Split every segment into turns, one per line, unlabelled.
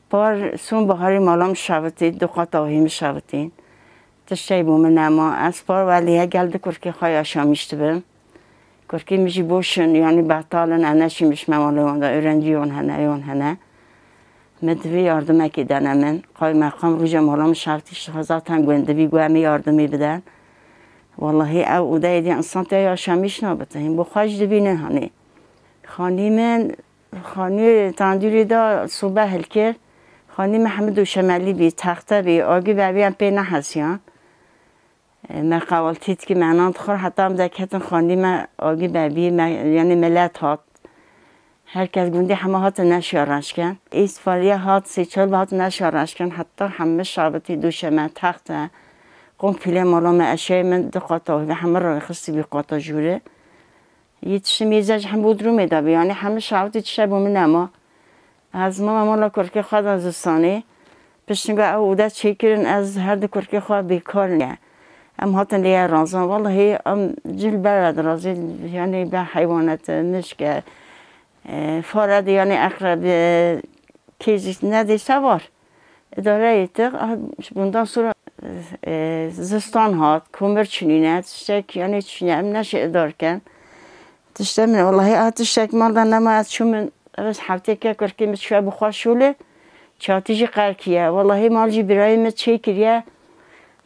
بار سون بهاری مالام شوتی دو قطعه میشوتین تشتی بوم نما از بار ولی گلد کرکی خواهی آشامیشت بم کرکی میشی بوشن یعنی بطالن انشی میش مماله وندا öğrenci yon hene مدوی yardım کردن من قای مقام روز مالام شرطیش zaten گوندوی گومی یاردمی بدن والله او دایدی انسان تا آشامیش نبوده بو خوش دبینه هنی خانی من خانی تاندوری دا صبح هلکر خانی محمد و شمالی بی تخته بی آگی بی هم پی نحسیان ما قوالتید که معنات خور حتی هم دکتن خانی ما آگی بی یعنی ملت هات هر کس گونده همه هات نشیارش کن ایستفالیه هات سیچال هات نشیارش کن حتی همه شابتی دوشه من تخته قوم پیله مالا من اشیای من دو قطعه و همه را خستی بی قطعه جوره یه تشتی میزش هم بود رو میدابه یعنی همه شابتی تشه بومن اما از ما مالا کرکی خواد از استانی پشتنگاه او ده چی کرن از هر دو کرکی خواه بیکار نه ام هاتن لیه رازان والله ام جل برد رازی یعنی به حیوانات نشکه فارد یعنی اقرب کیزی ندی سوار اداره ایتق بندان سورا زستان هات کمر چنینه تشتک یعنی چنینه ام نشه اداره کن تشتک من والله تشتک مالدن نما از چون من بس حفته که کرکی متشوه بخواه شوله چاتیجی قرکیه والله مالجی برای مت چی کریه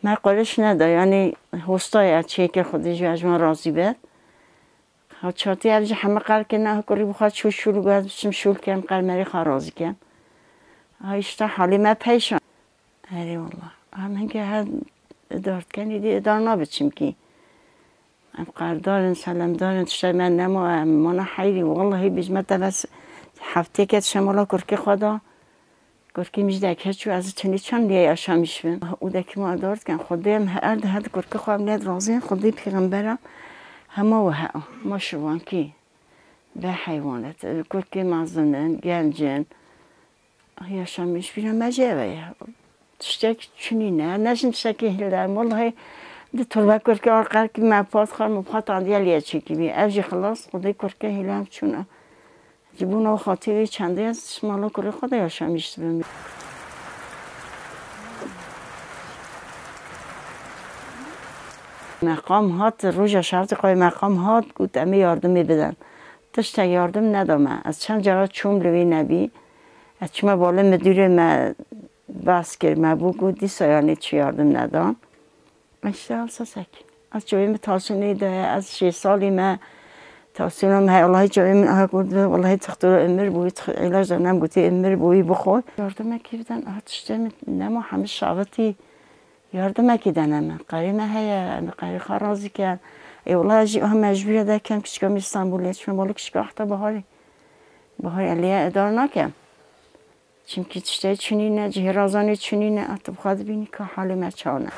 ما قرش نده یعنی هستای از چی که خودی از من راضی بد چاتی از همه قرک نه کری بخواد شول گذاشت بسیم شول کن قرمری خرازی کن هایشتا حالی ما پیشان اری والله همین که هر ادارت کنی دی ادار نبچیم کی ام قردارن سلام دارن تشتای من نما مانا حیری والله بیجمت بس هفته که شمالا کرکی خدا کرکی میشه که چو از چنی چند لیه آشامیش بیم او دکی ما ادارت کن خودم هر کرکی خواهم نید رازی خودی پیغمبرم همه و ها ما شوان کی به حیوانات کرکی مازنن گنجن یا شامیش بیرم مجیبه تشتک چنی نه نشین تشتکی هلدرم والله ده تربه کرکی آرقر که مپاد خواهم مبخواد آندیه لیه چی که بی افجی خلاص خودی کرکی هلم چونه جبون و خاطری چنده از مالا کلی خدا یا شامیش بیم مقام هات روژا شرط قای مقام هات گوت امی یاردمی بدن تشتا یاردم ندامه از چند جرات چوم لوی نبی از چما بالا مدیر ما بس کرد ما بگو دی سایانی چی یاردم ندان اشتغل سسک از جوی ما تاسونی ده از 6 سالی ما تاسونم های الله جوی من آها گفت والله تختار امر بوی علاج دارم گوتی امر بوی بخور یاردم کی بدن آها تشتا نما همه شعبتی یاردم کردنم قریمه هیا قری خرازی کرد ای والله اجی هم مجبوره ده کم کشکام استانبولیه چون مالک کشکا حتی بهاری علیه ادار نکم چون که تشتی چنینه جهرازانی چنینه ات بخواد بینی که حال ما چانه